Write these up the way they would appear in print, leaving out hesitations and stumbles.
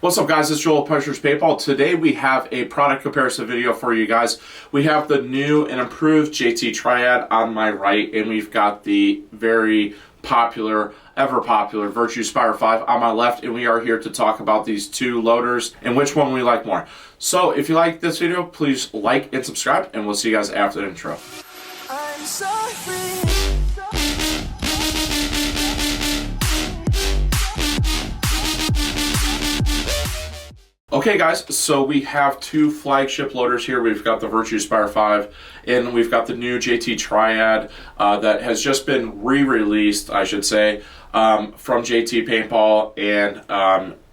What's up, guys? It's Joel of Paintball. Today we have a product comparison video for you guys. We have the new and improved JT Triad on my right, and we've got the very popular, ever popular Virtue Spire 5 on my left, and we are here to talk about these two loaders and which one we like more. So if you like this video, please like and subscribe, and we'll see you guys after the intro. I'm so free. Okay, guys, so we have two flagship loaders here. We've got the Virtue Spire 5 and we've got the new JT Triad that has just been re-released, I should say, from JT Paintball, and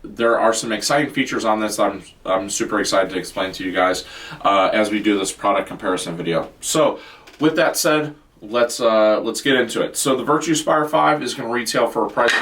there are some exciting features on this I'm super excited to explain to you guys as we do this product comparison video. So with that said, let's get into it. So the Virtue Spire 5 is going to retail for a price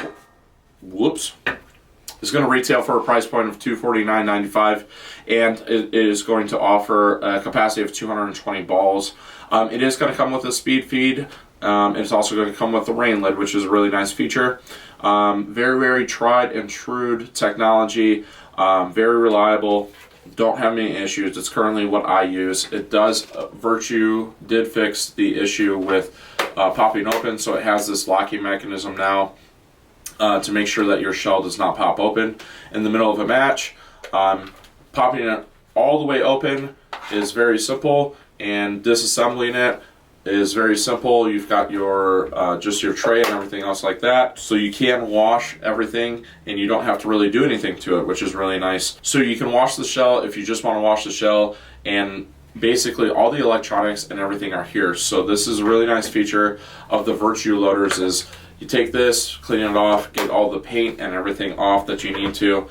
point of $249.95, and it is going to offer a capacity of 220 balls. It is going to come with a speed feed. It's also going to come with a rain lid, which is a really nice feature. Very, very tried and true technology. Very reliable. Don't have any issues. It's currently what I use. It does. Virtue did fix the issue with popping open, so it has this locking mechanism now to make sure that your shell does not pop open in the middle of a match. Popping it all the way open is very simple, and disassembling it is very simple. You've got your just your tray and everything else like that, so you can wash everything and you don't have to really do anything to it, which is really nice. So you can wash the shell if you just want to wash the shell, and basically all the electronics and everything are here. So this is a really nice feature of the Virtue loaders. Is you take this, clean it off, get all the paint and everything off that you need to,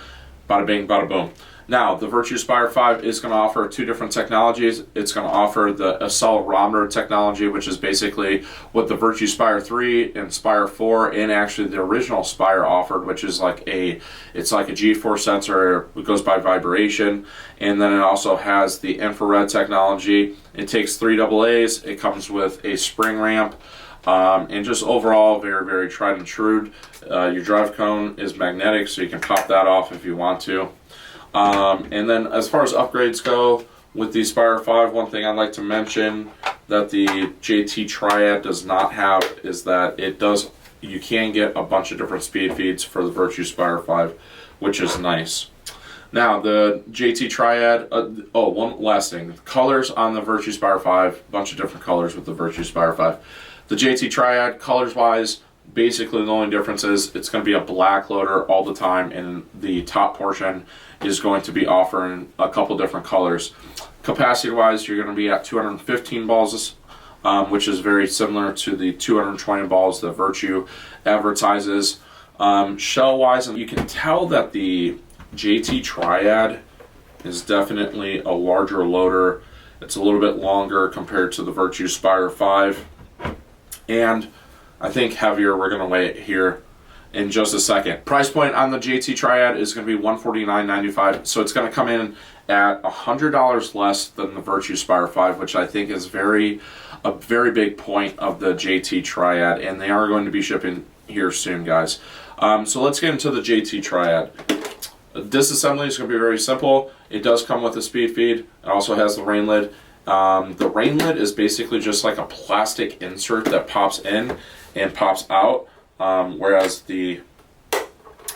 bada bing, bada boom. Now, the Virtue Spire 5 is going to offer two different technologies. It's going to offer the accelerometer technology, which is basically what the Virtue Spire 3 and Spire 4 and actually the original Spire offered, which is like it's like a G-force sensor. It goes by vibration, and then it also has the infrared technology. It takes 3 AA's. It comes with a spring ramp. And just overall very, very tried and true. Your drive cone is magnetic, so you can pop that off if you want to. And then as far as upgrades go with the Spire 5, one thing I'd like to mention that the JT Triad does not have is that you can get a bunch of different speed feeds for the Virtue Spire 5, which is nice. Now, the JT Triad, one last thing. Colors on the Virtue Spire 5, a bunch of different colors with the Virtue Spire 5. The JT Triad, colors-wise, basically the only difference is it's going to be a black loader all the time, and the top portion is going to be offering a couple different colors. Capacity-wise, you're going to be at 215 balls, which is very similar to the 220 balls that Virtue advertises. Shell-wise, you can tell that the JT Triad is definitely a larger loader. It's a little bit longer compared to the Virtue Spire 5. And I think heavier. We're going to weigh it here in just a second. Price point on the JT Triad is going to be $149.95, so it's going to come in at $100 less than the Virtue Spire 5, which I think is a very big point of the JT Triad, and they are going to be shipping here soon, guys. So let's get into the JT Triad. Disassembly is going to be very simple. It does come with a speed feed. It also has the rain lid. The rain lid is basically just like a plastic insert that pops in and pops out, whereas the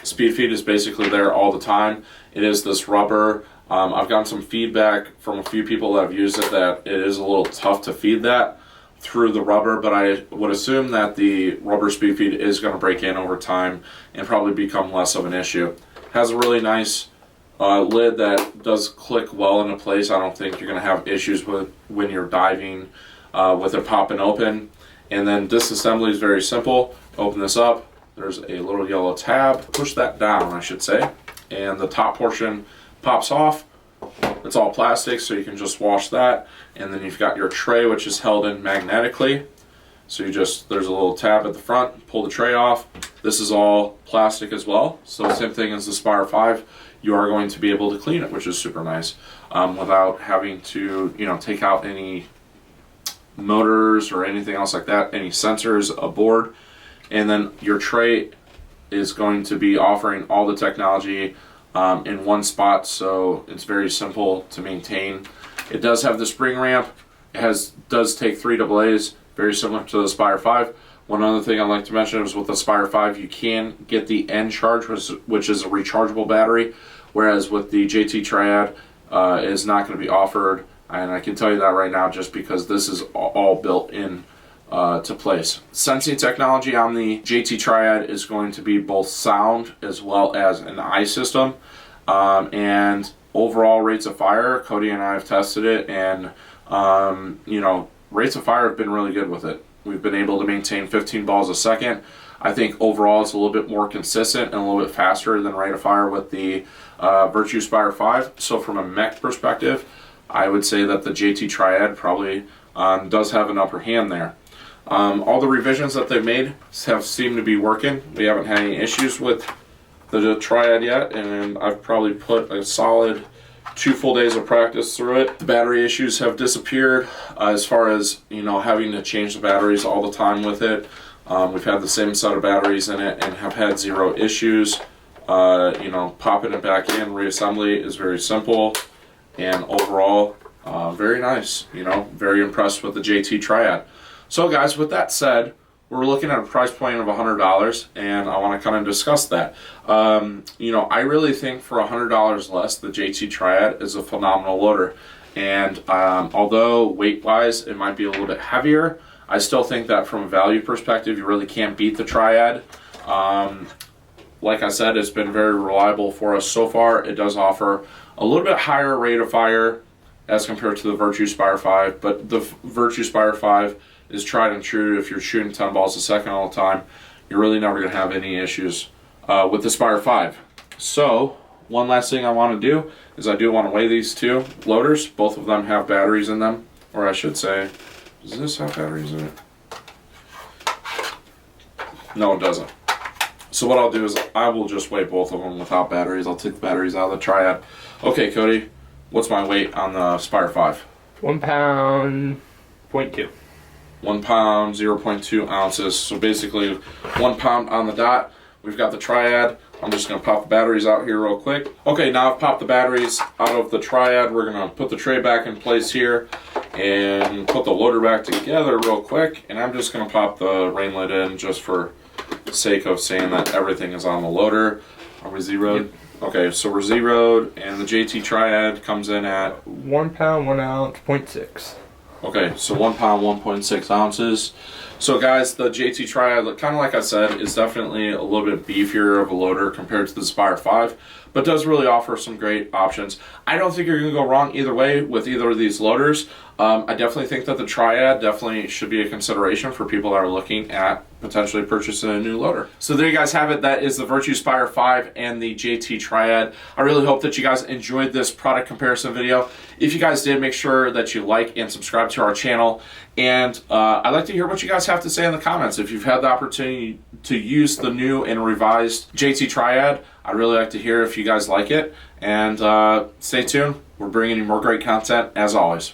speed feed is basically there all the time. It is this rubber. I've gotten some feedback from a few people that have used it that it is a little tough to feed that through the rubber, but I would assume that the rubber speed feed is going to break in over time and probably become less of an issue. Has a really nice lid that does click well into place. I don't think you're going to have issues with when you're diving with it popping open. And then disassembly is very simple. Open this up. There's a little yellow tab. Push that down, I should say. And the top portion pops off. It's all plastic, so you can just wash that. And then you've got your tray, which is held in magnetically. So there's a little tab at the front. Pull the tray off. This is all plastic as well. So same thing as the Spire 5. You are going to be able to clean it, which is super nice, without having to, take out any motors or anything else like that, any sensors aboard. And then your tray is going to be offering all the technology in one spot, so it's very simple to maintain. It does have the spring ramp. It does take 3 AA's, very similar to the Spire 5. One other thing I'd like to mention is with the Spire 5, you can get the N charge, which is a rechargeable battery, whereas with the JT Triad, it is not going to be offered. And I can tell you that right now just because this is all built in to place. Sensing technology on the JT Triad is going to be both sound as well as an eye system. And overall rates of fire, Cody and I have tested it, and you know, rates of fire have been really good with it. We've been able to maintain 15 balls a second. I think overall it's a little bit more consistent and a little bit faster than rate of fire with the Virtue Spire 5. So from a mech perspective, I would say that the JT Triad probably does have an upper hand there. All the revisions that they've made have seemed to be working. We haven't had any issues with the Triad yet, and I've probably put a solid 2 full days of practice through it. The battery issues have disappeared as far as, you know, having to change the batteries all the time with it. We've had the same set of batteries in it and have had 0 issues. You know, popping it back in, reassembly is very simple, and overall very nice. You know, very impressed with the JT Triad. So guys, with that said, we're looking at a price point of $100, and I want to kind of discuss that. You know, I really think for $100 less, the JT Triad is a phenomenal loader. And although weight-wise it might be a little bit heavier, I still think that from a value perspective, you really can't beat the Triad. Like I said, it's been very reliable for us so far. It does offer a little bit higher rate of fire as compared to the Virtue Spire 5, but the Virtue Spire 5 is tried and true. If you're shooting 10 balls a second all the time, you're really never going to have any issues with the Spire 5. So one last thing I want to do is I do want to weigh these 2 loaders. Both of them have batteries in them, or I should say, does this have batteries in it? No, it doesn't. So what I'll do is I will just weigh both of them without batteries. I'll take the batteries out of the Triad. Okay, Cody, what's my weight on the Spire 5? 1 pound, 0.2. 1 pound, 0.2 ounces. So basically 1 pound on the dot. We've got the Triad. I'm just going to pop the batteries out here real quick. Okay, now I've popped the batteries out of the Triad. We're going to put the tray back in place here and put the loader back together real quick. And I'm just going to pop the rain lid in just for the sake of saying that everything is on the loader. Are we zeroed? Yep. Okay, so we're zeroed, and the JT Triad comes in at 1 pound, 1 ounce, 0.6. Okay, so 1 pound, 1.6 ounces. So guys, the JT Triad, kind of like I said, is definitely a little bit beefier of a loader compared to the Spire 5, but does really offer some great options. I don't think you're going to go wrong either way with either of these loaders. I definitely think that the Triad definitely should be a consideration for people that are looking at potentially purchasing a new loader. So there you guys have it. That is the Virtue Spire 5 and the JT Triad. I really hope that you guys enjoyed this product comparison video. If you guys did, make sure that you like and subscribe to our channel. And I'd like to hear what you guys have to say in the comments. If you've had the opportunity to use the new and revised JT Triad, I'd really like to hear if you guys like it. And stay tuned. We're bringing you more great content as always.